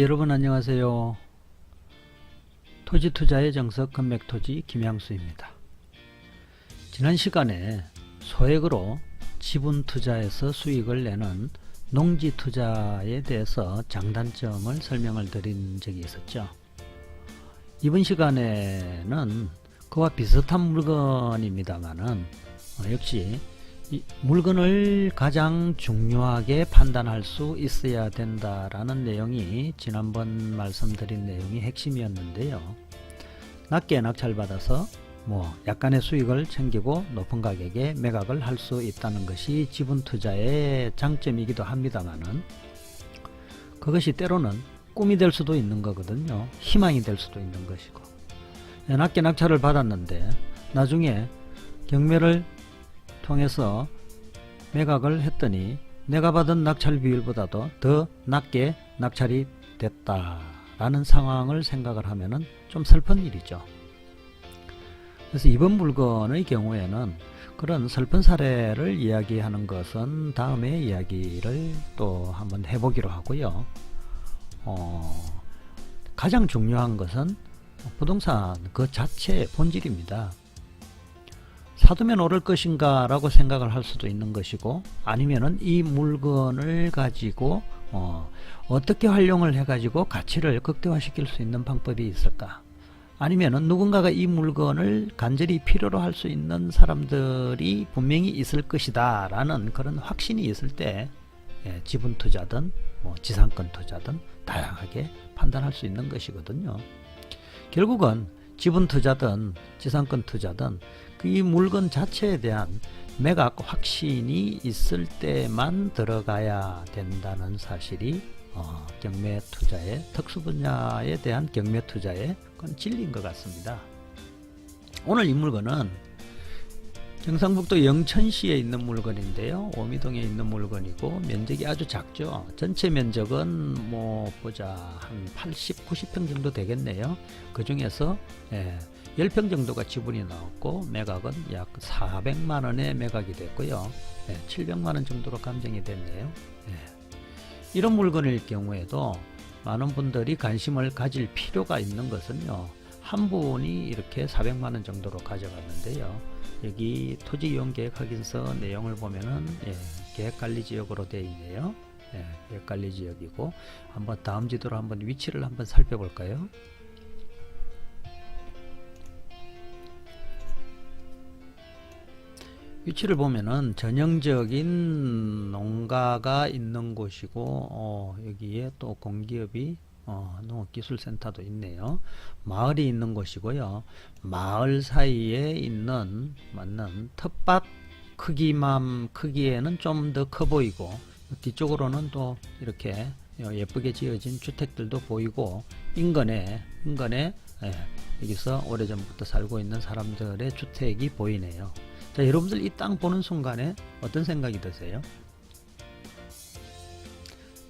여러분 안녕하세요. 토지 투자의 정석 건맥토지 김양수입니다. 지난 시간에 소액으로 지분 투자에서 수익을 내는 농지 투자에 대해서 장단점을 설명을 드린 적이 있었죠. 이번 시간에는 그와 비슷한 물건입니다만은 역시 이 물건을 가장 중요하게 판단할 수 있어야 된다라는 내용이 지난번 말씀드린 내용이 핵심이었는데요. 낮게 낙찰받아서 약간의 수익을 챙기고 높은 가격에 매각을 할 수 있다는 것이 지분 투자의 장점이기도 합니다만은 그것이 때로는 꿈이 될 수도 있는 거거든요. 희망이 될 수도 있는 것이고, 낮게 낙찰을 받았는데 나중에 경매를 통해서 매각을 했더니 내가 받은 낙찰 비율보다도 더 낮게 낙찰이 됐다라는 상황을 생각을 하면은 좀 슬픈 일이죠. 그래서 이번 물건의 경우에는 그런 슬픈 사례를 이야기하는 것은 다음에 이야기를 또 한번 해보기로 하고요. 가장 중요한 것은 부동산 그 자체의 본질입니다. 사두면 오를 것인가 라고 생각을 할 수도 있는 것이고, 아니면은 이 물건을 가지고 어떻게 활용을 해 가지고 가치를 극대화 시킬 수 있는 방법이 있을까, 아니면은 누군가가 이 물건을 간절히 필요로 할 수 있는 사람들이 분명히 있을 것이다 라는 그런 확신이 있을 때 지분 투자든 지상권 투자든 다양하게 판단할 수 있는 것이거든요. 결국은 지분 투자든 지상권 투자든 이 물건 자체에 대한 매각 확신이 있을 때만 들어가야 된다는 사실이 경매 투자의 특수 분야에 대한 경매 투자의 그건 진리인 것 같습니다. 오늘 이 물건은 경상북도 영천시에 있는 물건인데요. 오미동에 있는 물건이고 면적이 아주 작죠. 전체 면적은 한 80, 90평 정도 되겠네요. 그 중에서 10평 정도가 지분이 나왔고 매각은 약 400만원에 매각이 됐고요. 700만원 정도로 감정이 됐네요. 이런 물건일 경우에도 많은 분들이 관심을 가질 필요가 있는 것은요, 한 분이 이렇게 400만원 정도로 가져갔는데요. 여기 토지이용계획 확인서 내용을 보면은 계획관리지역으로 되어 있네요. 계획관리지역이고, 한번 다음 지도로 한번 위치를 한번 살펴볼까요? 위치를 보면은 전형적인 농가가 있는 곳이고, 여기에 또 공기업이 농업기술센터도 있네요. 마을이 있는 곳이고요. 마을 사이에 있는 텃밭 크기에는 좀 더 커 보이고, 뒤쪽으로는 또 이렇게 예쁘게 지어진 주택들도 보이고, 인근에 여기서 오래전부터 살고 있는 사람들의 주택이 보이네요. 자, 여러분들 이 땅 보는 순간에 어떤 생각이 드세요?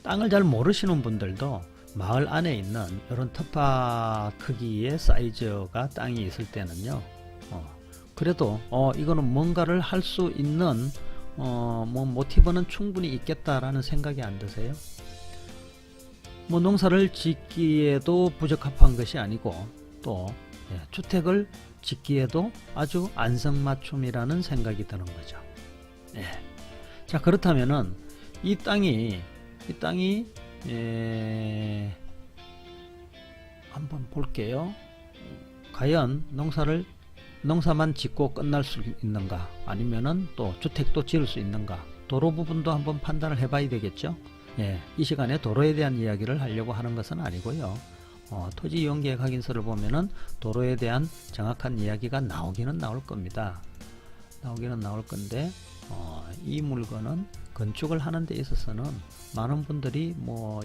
땅을 잘 모르시는 분들도 마을 안에 있는 이런 텃밭 크기의 사이즈가 땅이 있을 때는요, 그래도 이거는 뭔가를 할 수 있는 모티브는 충분히 있겠다라는 생각이 안 드세요? 농사를 짓기에도 부적합한 것이 아니고, 또 주택을 짓기에도 아주 안성맞춤이라는 생각이 드는 거죠. 자, 그렇다면은 이 땅이 한번 볼게요. 과연 농사만 짓고 끝날 수 있는가, 아니면은 또 주택도 지을 수 있는가, 도로 부분도 한번 판단을 해봐야 되겠죠. 이 시간에 도로에 대한 이야기를 하려고 하는 것은 아니고요. 토지이용계획 확인서를 보면은 도로에 대한 정확한 이야기가 나오기는 나올 겁니다. 나오기는 나올 건데, 이 물건은 건축을 하는 데 있어서는 많은 분들이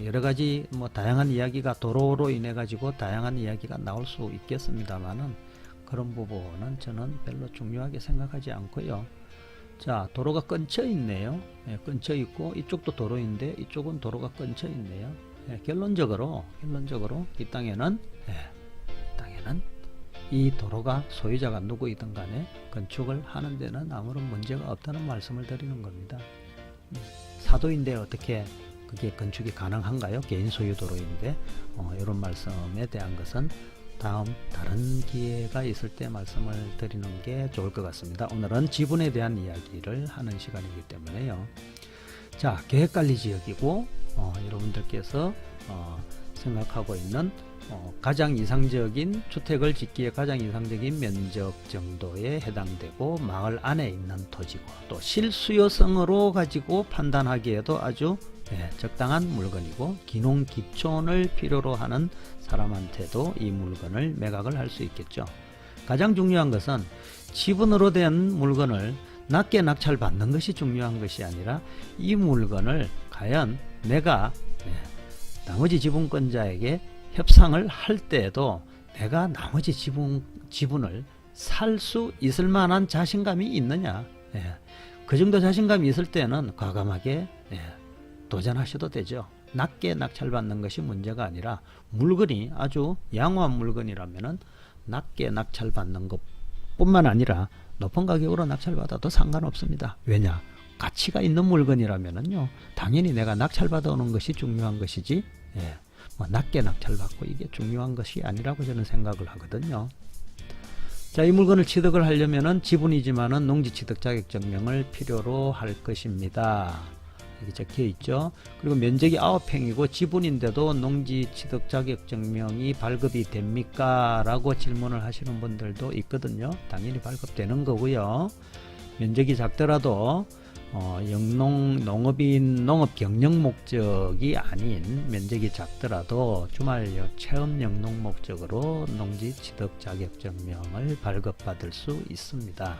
여러가지 다양한 이야기가 도로로 인해 가지고 다양한 이야기가 나올 수 있겠습니다만은 그런 부분은 저는 별로 중요하게 생각하지 않고요. 자, 도로가 끊쳐 있네요. 끊쳐 있고 이쪽도 도로인데 이쪽은 도로가 끊쳐 있네요. 결론적으로 이 땅에는 이 도로가 소유자가 누구이든 간에 건축을 하는 데는 아무런 문제가 없다는 말씀을 드리는 겁니다. 사도인데 어떻게 그게 건축이 가능한가요? 개인 소유 도로인데 이런 말씀에 대한 것은 다른 기회가 있을 때 말씀을 드리는 게 좋을 것 같습니다. 오늘은 지분에 대한 이야기를 하는 시간이기 때문에요. 자, 계획관리지역이고 여러분들께서 생각하고 있는 가장 이상적인 주택을 짓기에 가장 이상적인 면적 정도에 해당되고 마을 안에 있는 토지고 또 실수요성으로 가지고 판단하기에도 아주 적당한 물건이고 기농기촌을 필요로 하는 사람한테도 이 물건을 매각을 할 수 있겠죠. 가장 중요한 것은 지분으로 된 물건을 낮게 낙찰받는 것이 중요한 것이 아니라 이 물건을 과연 내가 나머지 지분권자에게 협상을 할 때에도 내가 나머지 지분을 살 수 있을 만한 자신감이 있느냐. 그 정도 자신감이 있을 때는 과감하게 도전하셔도 되죠. 낮게 낙찰받는 것이 문제가 아니라 물건이 아주 양호한 물건이라면 낮게 낙찰받는 것 뿐만 아니라 높은 가격으로 낙찰받아도 상관없습니다. 왜냐? 가치가 있는 물건이라면요 당연히 내가 낙찰받아 오는 것이 중요한 것이지 낮게 낙찰받고 이게 중요한 것이 아니라고 저는 생각을 하거든요. 자, 이 물건을 취득을 하려면은 지분이지만은 농지 취득 자격 증명을 필요로 할 것입니다. 여기 적혀 있죠. 그리고 면적이 9평이고 지분인데도 농지 취득 자격 증명이 발급이 됩니까? 라고 질문을 하시는 분들도 있거든요. 당연히 발급되는 거고요. 면적이 작더라도 농업 경영 목적이 아닌 면적이 작더라도 주말 체험 영농 목적으로 농지 취득 자격 증명을 발급받을 수 있습니다.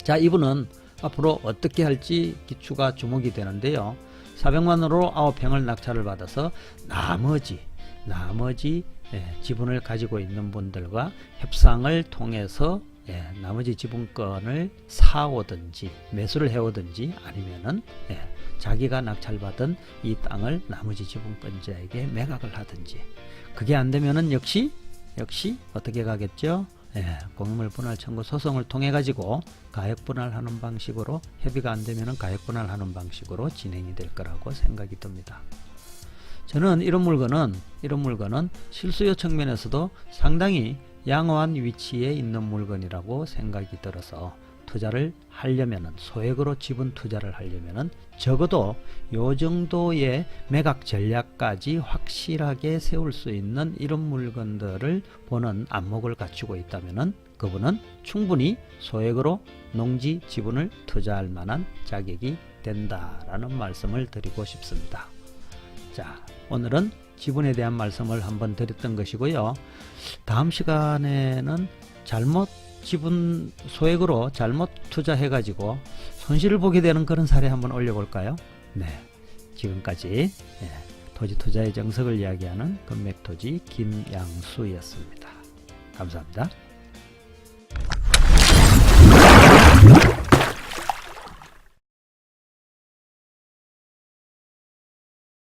자, 이분은 앞으로 어떻게 할지 기추가 주목이 되는데요. 400만원으로 9평을 낙찰을 받아서 나머지 지분을 가지고 있는 분들과 협상을 통해서 나머지 지분권을 사오든지 매수를 해오든지 아니면은 자기가 낙찰받은 이 땅을 나머지 지분권자에게 매각을 하든지 그게 안 되면은 역시 어떻게 가겠죠? 공유물 분할 청구 소송을 통해 가지고 가액 분할하는 방식으로 협의가 안 되면은 가액 분할하는 방식으로 진행이 될 거라고 생각이 듭니다. 저는 이런 물건은 실수요 측면에서도 상당히 양호한 위치에 있는 물건이라고 생각이 들어서 투자를 하려면은 소액으로 지분 투자를 하려면은 적어도 요 정도의 매각 전략까지 확실하게 세울 수 있는 이런 물건들을 보는 안목을 갖추고 있다면은 그분은 충분히 소액으로 농지 지분을 투자할 만한 자격이 된다라는 말씀을 드리고 싶습니다. 자, 오늘은 지분에 대한 말씀을 한번 드렸던 것이고요. 다음 시간에는 지분 소액으로 잘못 투자해 가지고 손실을 보게 되는 그런 사례 한번 올려볼까요? 네, 지금까지 토지 투자의 정석을 이야기하는 건맥토지 김양수였습니다. 감사합니다.